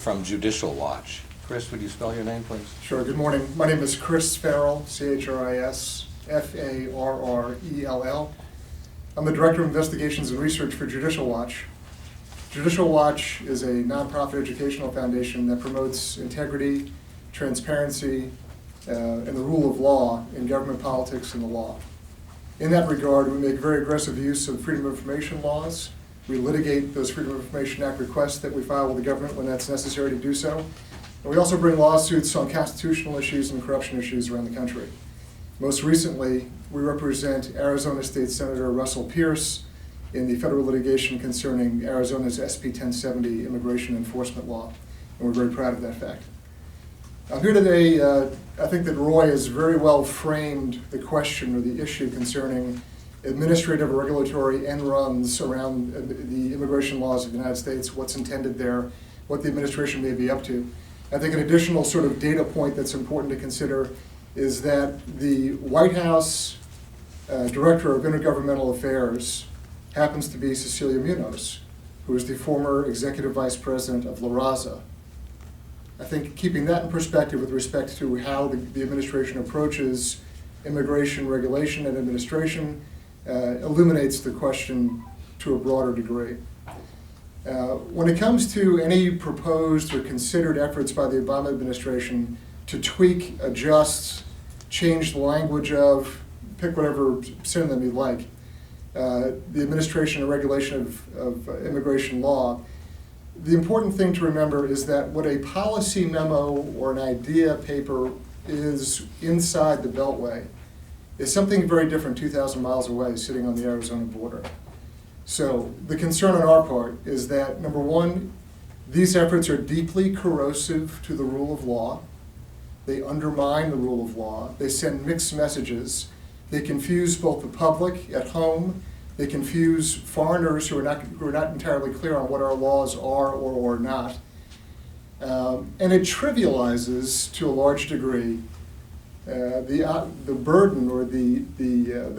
from Judicial Watch. Chris, would you spell your name, please? Sure. Good morning. My name is Chris Farrell, C-H-R-I-S-F-A-R-R-E-L-L. I'm the Director of Investigations and Research for Judicial Watch. Judicial Watch is a nonprofit educational foundation that promotes integrity, transparency, and the rule of law in government politics and the law. In that regard, we make very aggressive use of freedom of information laws. We litigate those Freedom of Information Act requests that we file with the government when that's necessary to do so. And we also bring lawsuits on constitutional issues and corruption issues around the country. Most recently, we represent Arizona State Senator Russell Pierce in the federal litigation concerning Arizona's SB 1070 immigration enforcement law, and we're very proud of that fact. I'm here today, I think that Roy has very well framed the question or the issue concerning administrative or regulatory end runs around the immigration laws of the United States, what's intended there, what the administration may be up to. I think an additional sort of data point that's important to consider is that the White House Director of Intergovernmental Affairs happens to be Cecilia Munoz, who is the former Executive Vice President of La Raza. I think keeping that in perspective with respect to how the administration approaches immigration regulation and administration illuminates the question to a broader degree. When it comes to any proposed or considered efforts by the Obama administration to tweak, adjust, change the language of, pick whatever synonym you like, the administration and regulation of immigration law, the important thing to remember is that what a policy memo or an idea paper is inside the Beltway is something very different 2,000 miles away sitting on the Arizona border. So the concern on our part is that, number one, these efforts are deeply corrosive to the rule of law. They undermine the rule of law. They send mixed messages. They confuse both the public at home. They confuse foreigners who are not entirely clear on what our laws are or not. And it trivializes, to a large degree, the burden or the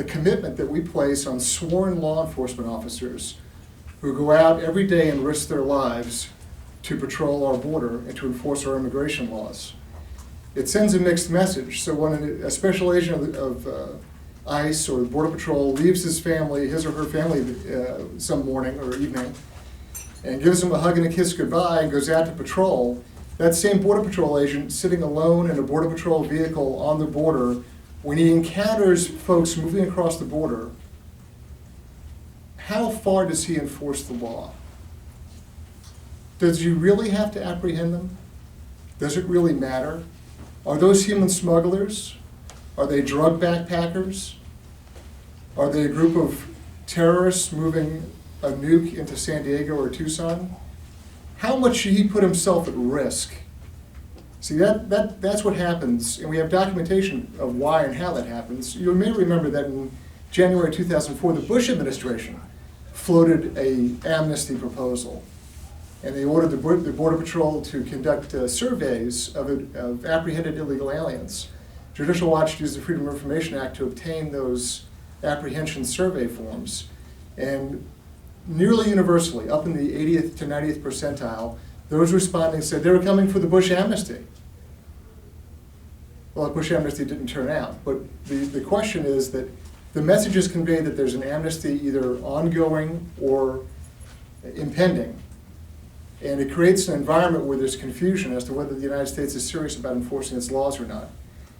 commitment that we place on sworn law enforcement officers who go out every day and risk their lives to patrol our border and to enforce our immigration laws. It sends a mixed message. So when a special agent of ICE or Border Patrol leaves his or her family some morning or evening and gives them a hug and a kiss goodbye and goes out to patrol, that same Border Patrol agent sitting alone in a Border Patrol vehicle on the border, when he encounters folks moving across the border, how far does he enforce the law? Does he really have to apprehend them? Does it really matter? Are those human smugglers? Are they drug backpackers? Are they a group of terrorists moving a nuke into San Diego or Tucson? How much should he put himself at risk? See, that's what happens, and we have documentation of why and how that happens. You may remember that in January 2004, the Bush administration floated an amnesty proposal, and they ordered the Border Patrol to conduct surveys of apprehended illegal aliens. Judicial Watch used the Freedom of Information Act to obtain those apprehension survey forms, and nearly universally, up in the 80th to 90th percentile, those responding said they were coming for the Bush amnesty. Well, the Bush amnesty didn't turn out, but the question is that the message is conveyed that there's an amnesty either ongoing or impending, and it creates an environment where there's confusion as to whether the United States is serious about enforcing its laws or not.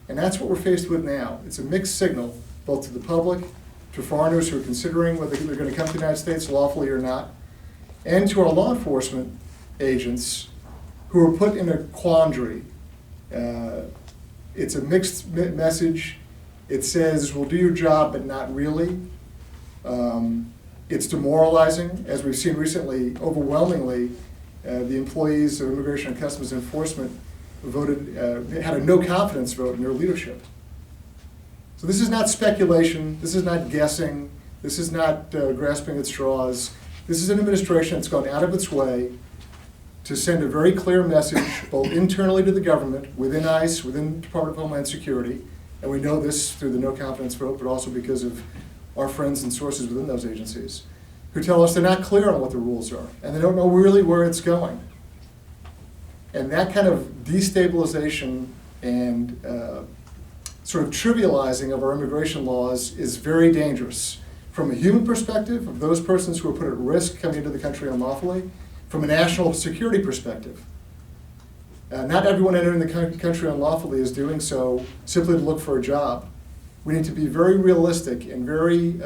And that's what we're faced with now. It's a mixed signal, both to the public, to foreigners who are considering whether they're going to come to the United States lawfully or not, and to our law enforcement agents who are put in a quandary. It's a mixed message. It says, well, do your job, but not really. It's demoralizing. As we've seen recently, overwhelmingly, the employees of Immigration and Customs Enforcement had a no confidence vote in their leadership. So this is not speculation, this is not guessing, this is not grasping at straws. This is an administration that's gone out of its way to send a very clear message, both internally to the government, within ICE, within the Department of Homeland Security, and we know this through the no confidence vote, but also because of our friends and sources within those agencies, who tell us they're not clear on what the rules are, and they don't know really where it's going. And that kind of destabilization and sort of trivializing of our immigration laws is very dangerous. From a human perspective, of those persons who are put at risk coming into the country unlawfully, from a national security perspective. Not everyone entering the country unlawfully is doing so simply to look for a job. We need to be very realistic and very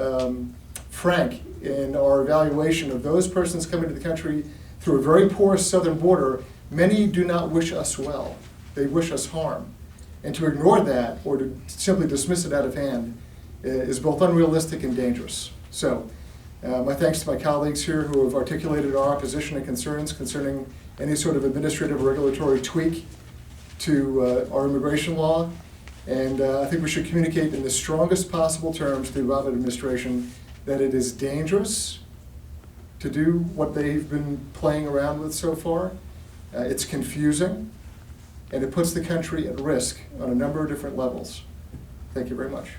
frank in our evaluation of those persons coming to the country through a very porous southern border. Many do not wish us well. They wish us harm. And to ignore that or to simply dismiss it out of hand is both unrealistic and dangerous. So, my thanks to my colleagues here who have articulated our opposition and concerns concerning any sort of administrative or regulatory tweak to our immigration law. And I think we should communicate in the strongest possible terms to the Obama administration that it is dangerous to do what they've been playing around with so far. It's confusing, and it puts the country at risk on a number of different levels. Thank you very much.